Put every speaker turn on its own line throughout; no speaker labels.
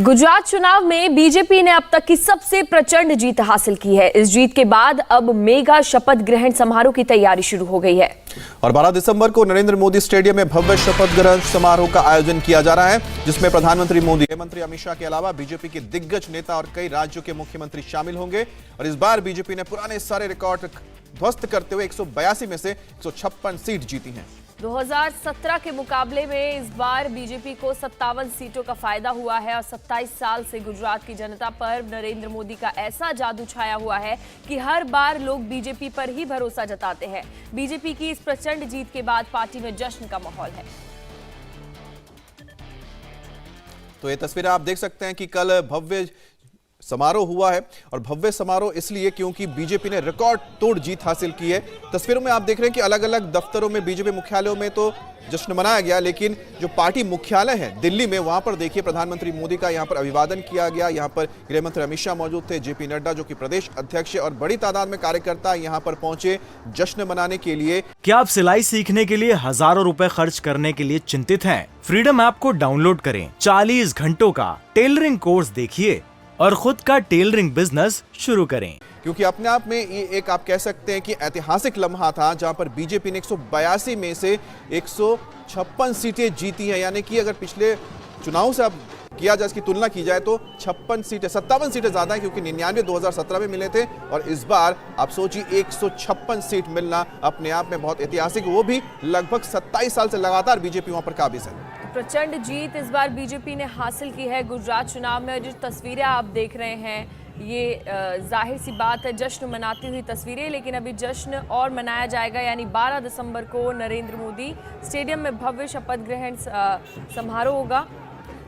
गुजरात चुनाव में बीजेपी ने अब तक की सबसे प्रचंड जीत हासिल की है। इस जीत के बाद अब मेगा शपथ ग्रहण समारोह की तैयारी शुरू हो गई है
और 12 दिसंबर को नरेंद्र मोदी स्टेडियम में भव्य शपथ ग्रहण समारोह का आयोजन किया जा रहा है, जिसमें प्रधानमंत्री मोदी, मंत्री अमित शाह के अलावा बीजेपी के दिग्गज नेता और कई राज्यों के मुख्यमंत्री शामिल होंगे। और इस बार बीजेपी ने पुराने सारे रिकॉर्ड ध्वस्त करते हुए 182 में से 156 सीट जीती हैं।
2017 के मुकाबले में इस बार बीजेपी को 57 सीटों का फायदा हुआ है और 27 साल से गुजरात की जनता पर नरेंद्र मोदी का ऐसा जादू छाया हुआ है कि हर बार लोग बीजेपी पर ही भरोसा जताते हैं। बीजेपी की इस प्रचंड जीत के बाद पार्टी में जश्न का माहौल है।
तो ये तस्वीरें आप देख सकते हैं कि कल भव्य समारोह हुआ है और भव्य समारोह इसलिए क्योंकि बीजेपी ने रिकॉर्ड तोड़ जीत हासिल की है। तस्वीरों में आप देख रहे हैं कि अलग अलग दफ्तरों में, बीजेपी मुख्यालयों में तो जश्न मनाया गया, लेकिन जो पार्टी मुख्यालय है दिल्ली में, वहां पर देखिए प्रधानमंत्री मोदी का यहां पर अभिवादन किया गया। यहां पर गृह मंत्री अमित शाह मौजूद थे, जेपी नड्डा जो कि प्रदेश अध्यक्ष है, और बड़ी तादाद में कार्यकर्ता यहां पर पहुंचे जश्न मनाने के लिए।
क्या आप सिलाई सीखने के लिए हजारों रुपए खर्च करने के लिए चिंतित हैं? फ्रीडम ऐप को डाउनलोड करें, 40 घंटों का टेलरिंग कोर्स देखिए और खुद का टेलरिंग बिजनेस शुरू करें।
क्योंकि अपने आप में ये एक आप कह सकते हैं कि ऐतिहासिक लम्हा था, जहां पर बीजेपी ने 182 में से 156 सीटें जीती हैं। यानी कि अगर पिछले चुनाव से अब किया जाए, इसकी तुलना की जाए तो 56 सीटें, 57 सीटें ज्यादा है, क्योंकि 99 2017 में मिले थे और इस बार आप सोचिए 156 सीट मिलना अपने आप में बहुत ऐतिहासिक, वो भी लगभग 27 साल से लगातार बीजेपी वहां पर काबिज है।
प्रचंड जीत इस बार बीजेपी ने हासिल की है गुजरात चुनाव में। और जो तस्वीरें आप देख रहे हैं, ये जाहिर सी बात है जश्न मनाती हुई तस्वीरें, लेकिन अभी जश्न और मनाया जाएगा। यानी 12 दिसंबर को नरेंद्र मोदी स्टेडियम में भव्य शपथ ग्रहण समारोह होगा।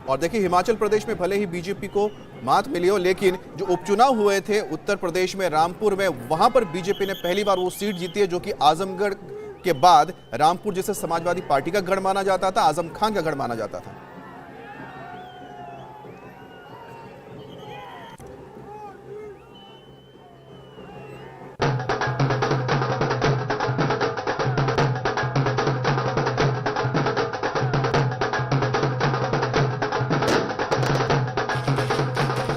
और देखिए, हिमाचल प्रदेश में भले ही बीजेपी को मात मिली हो, लेकिन जो उपचुनाव हुए थे उत्तर प्रदेश में रामपुर में, वहां पर बीजेपी ने पहली बार वो सीट जीती है, जो कि आजमगढ़ के बाद रामपुर जिसे समाजवादी पार्टी का गढ़ माना जाता था, आजम खान का गढ़ माना जाता था।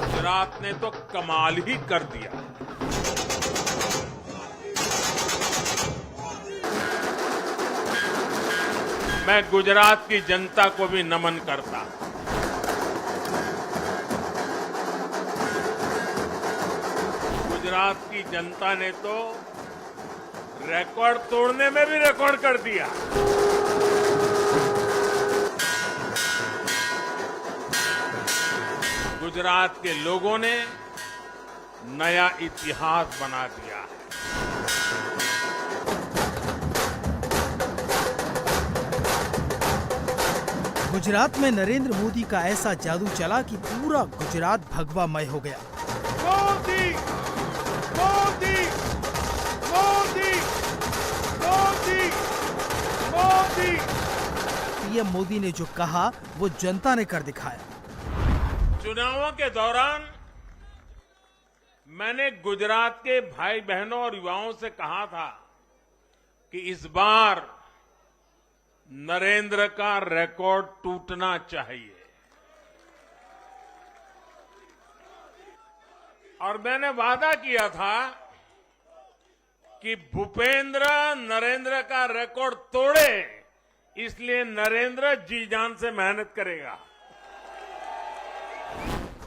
गुजरात ने तो कमाल ही कर दिया। मैं गुजरात की जनता को भी नमन करता। गुजरात की जनता ने तो रिकॉर्ड तोड़ने में भी रिकॉर्ड कर दिया। गुजरात के लोगों ने नया इतिहास बना दिया है।
गुजरात में नरेंद्र मोदी का ऐसा जादू चला कि पूरा गुजरात भगवामय हो गया।
मोदी, मोदी, मोदी, मोदी, मोदी।
पीएम मोदी ने जो कहा वो जनता ने कर दिखाया।
चुनावों के दौरान मैंने गुजरात के भाई बहनों और युवाओं से कहा था कि इस बार नरेंद्र का रिकॉर्ड टूटना चाहिए, और मैंने वादा किया था कि भूपेंद्र नरेंद्र का रिकॉर्ड तोड़े, इसलिए नरेंद्र जी जान से मेहनत करेगा।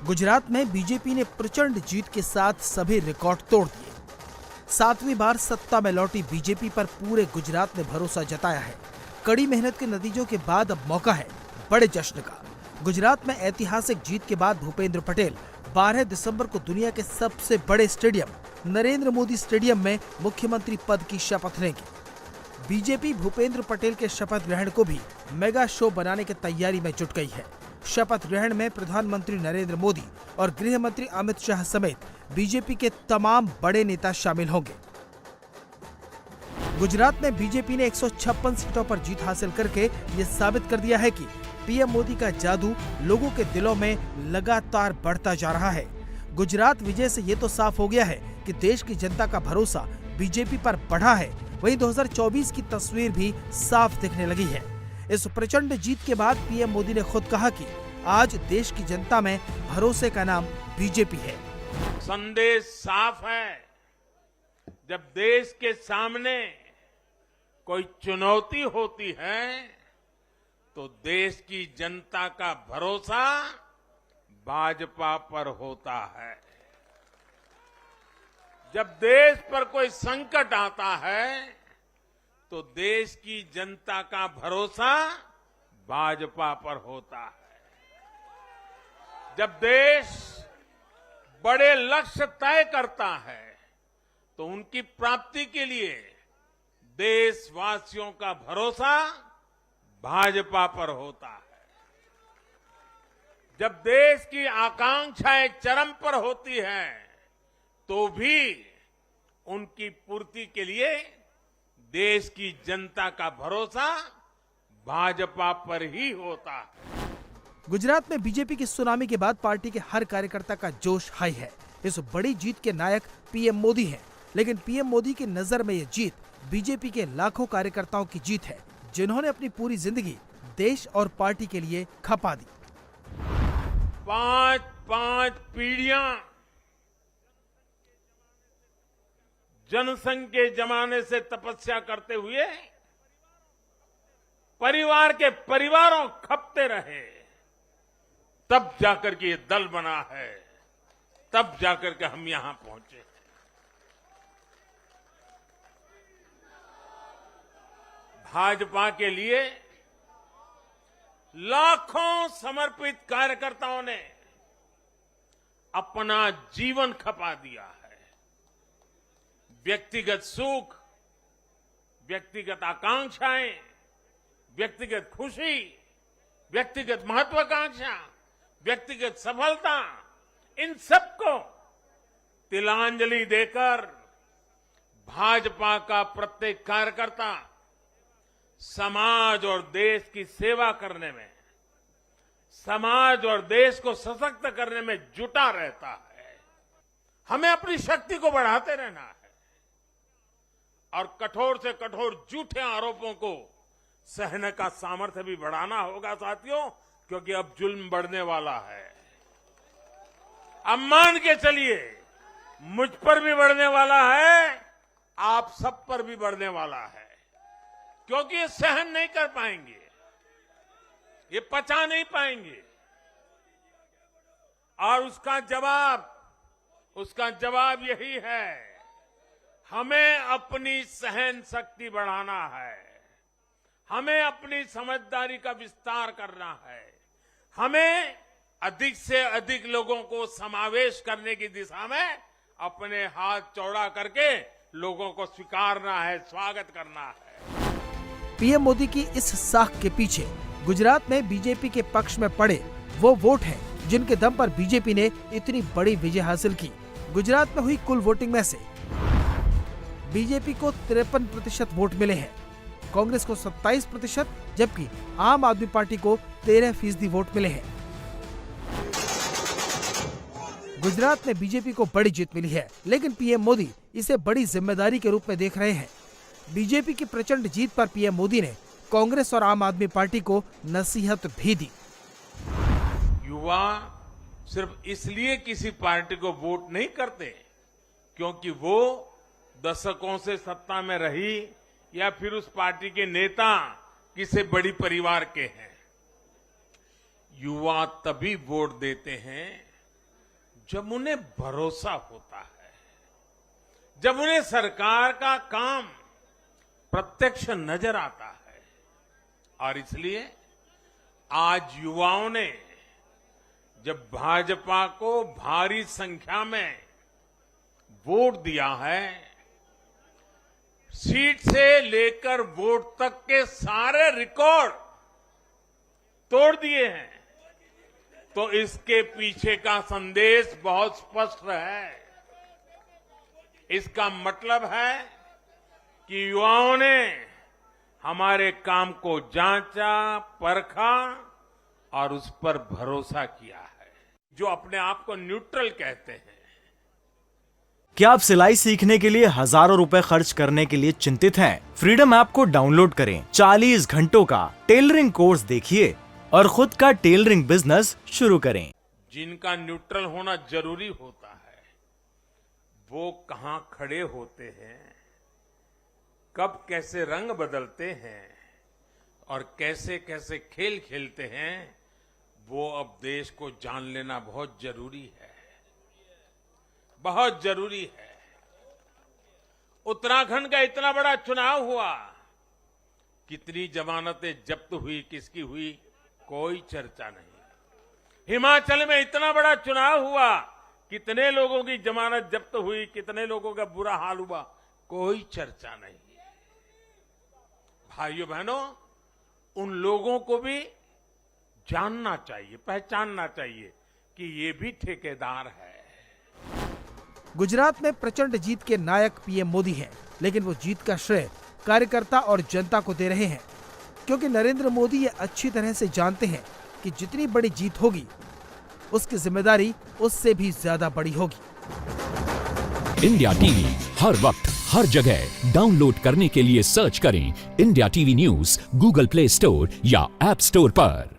गुजरात में बीजेपी ने प्रचंड जीत के साथ सभी रिकॉर्ड तोड़ दिए। 7वीं बार सत्ता में लौटी बीजेपी पर पूरे गुजरात ने भरोसा जताया है। कड़ी मेहनत के नतीजों के बाद अब मौका है बड़े जश्न का। गुजरात में ऐतिहासिक जीत के बाद भूपेंद्र पटेल 12 दिसंबर को दुनिया के सबसे बड़े स्टेडियम नरेंद्र मोदी स्टेडियम में मुख्यमंत्री पद की शपथ लेंगे। बीजेपी भूपेंद्र पटेल के शपथ ग्रहण को भी मेगा शो बनाने की तैयारी में जुट गई है। शपथ ग्रहण में प्रधानमंत्री नरेंद्र मोदी और गृह मंत्री अमित शाह समेत बीजेपी के तमाम बड़े नेता शामिल होंगे। गुजरात में बीजेपी ने 156 सीटों पर जीत हासिल करके ये साबित कर दिया है कि पीएम मोदी का जादू लोगों के दिलों में लगातार बढ़ता जा रहा है। गुजरात विजय से ये तो साफ हो गया है कि देश की जनता का भरोसा बीजेपी पर बढ़ा है। वहीं 2024 की तस्वीर भी साफ दिखने लगी है। इस प्रचंड जीत के बाद पीएम मोदी ने खुद कहा कि आज देश की जनता में भरोसे का नाम बीजेपी है।
संदेश साफ है, जब देश के सामने कोई चुनौती होती है तो देश की जनता का भरोसा भाजपा पर होता है। जब देश पर कोई संकट आता है तो देश की जनता का भरोसा भाजपा पर होता है। जब देश बड़े लक्ष्य तय करता है तो उनकी प्राप्ति के लिए देशवासियों का भरोसा भाजपा पर होता है। जब देश की आकांक्षाएं चरम पर होती हैं तो भी उनकी पूर्ति के लिए देश की जनता का भरोसा भाजपा पर ही होता है।
गुजरात में बीजेपी की सुनामी के बाद पार्टी के हर कार्यकर्ता का जोश हाई है। इस बड़ी जीत के नायक पीएम मोदी हैं, लेकिन पीएम मोदी की नजर में ये जीत बीजेपी के लाखों कार्यकर्ताओं की जीत है, जिन्होंने अपनी पूरी जिंदगी देश और पार्टी के लिए खपा दी।
5 पीढ़ियां जनसंघ के जमाने से तपस्या करते हुए परिवार के परिवारों खपते रहे, तब जाकर के ये दल बना है, तब जाकर के हम यहां पहुंचे। भाजपा के लिए लाखों समर्पित कार्यकर्ताओं ने अपना जीवन खपा दिया है। व्यक्तिगत सुख, व्यक्तिगत आकांक्षाएं, व्यक्तिगत खुशी, व्यक्तिगत महत्वाकांक्षा, व्यक्तिगत सफलता, इन सबको तिलांजलि देकर भाजपा का प्रत्येक कार्यकर्ता समाज और देश की सेवा करने में, समाज और देश को सशक्त करने में जुटा रहता है। हमें अपनी शक्ति को बढ़ाते रहना है और कठोर से कठोर झूठे आरोपों को सहने का सामर्थ्य भी बढ़ाना होगा साथियों, क्योंकि अब जुल्म बढ़ने वाला है। अब मान के चलिए, मुझ पर भी बढ़ने वाला है, आप सब पर भी बढ़ने वाला है, क्योंकि ये सहन नहीं कर पाएंगे, ये पचा नहीं पाएंगे। और उसका जवाब यही है, हमें अपनी सहन शक्ति बढ़ाना है, हमें अपनी समझदारी का विस्तार करना है, हमें अधिक से अधिक लोगों को समावेश करने की दिशा में अपने हाथ चौड़ा करके लोगों को स्वीकारना है, स्वागत करना है।
पीएम मोदी की इस साख के पीछे गुजरात में बीजेपी के पक्ष में पड़े वो वोट हैं, जिनके दम पर बीजेपी ने इतनी बड़ी विजय हासिल की। गुजरात में हुई कुल वोटिंग में से बीजेपी को 53% वोट मिले हैं, कांग्रेस को 27%, जबकि आम आदमी पार्टी को 13% वोट मिले हैं। गुजरात में बीजेपी को बड़ी जीत मिली है, लेकिन पीएम मोदी इसे बड़ी जिम्मेदारी के रूप में देख रहे हैं। बीजेपी की प्रचंड जीत पर पीएम मोदी ने कांग्रेस और आम आदमी पार्टी को नसीहत भी दी।
युवा सिर्फ इसलिए किसी पार्टी को वोट नहीं करते क्योंकि वो दशकों से सत्ता में रही या फिर उस पार्टी के नेता किसी बड़ी परिवार के हैं। युवा तभी वोट देते हैं जब उन्हें भरोसा होता है, जब उन्हें सरकार का काम प्रत्यक्ष नजर आता है। और इसलिए आज युवाओं ने जब भाजपा को भारी संख्या में वोट दिया है, सीट से लेकर वोट तक के सारे रिकॉर्ड तोड़ दिए हैं, तो इसके पीछे का संदेश बहुत स्पष्ट है। इसका मतलब है कि युवाओं ने हमारे काम को जांचा, परखा और उस पर भरोसा किया है, जो अपने आप को न्यूट्रल कहते हैं।
क्या आप सिलाई सीखने के लिए हजारों रुपए खर्च करने के लिए चिंतित हैं? फ्रीडम ऐप को डाउनलोड करें, 40 घंटों का टेलरिंग कोर्स देखिए और खुद का टेलरिंग बिजनेस शुरू करें।
जिनका न्यूट्रल होना जरूरी होता है, वो कहां खड़े होते हैं, कब कैसे रंग बदलते हैं और कैसे कैसे खेल खेलते हैं, वो अब देश को जान लेना बहुत जरूरी है, बहुत जरूरी है। उत्तराखंड का इतना बड़ा चुनाव हुआ, कितनी जमानतें जब्त हुई, किसकी हुई, कोई चर्चा नहीं। हिमाचल में इतना बड़ा चुनाव हुआ, कितने लोगों की जमानत जब्त हुई, कितने लोगों का बुरा हाल हुआ, कोई चर्चा नहीं। भाइयों बहनों, उन लोगों को भी जानना चाहिए, पहचानना चाहिए कि ये भी ठेकेदार है।
गुजरात में प्रचंड जीत के नायक पीएम मोदी हैं, लेकिन वो जीत का श्रेय कार्यकर्ता और जनता को दे रहे हैं, क्योंकि नरेंद्र मोदी ये अच्छी तरह से जानते हैं कि जितनी बड़ी जीत होगी, उसकी जिम्मेदारी उससे भी ज्यादा बड़ी होगी।
इंडिया टीवी हर वक्त हर जगह डाउनलोड करने के लिए सर्च करें India TV news Google play store या ऐप स्टोर पर।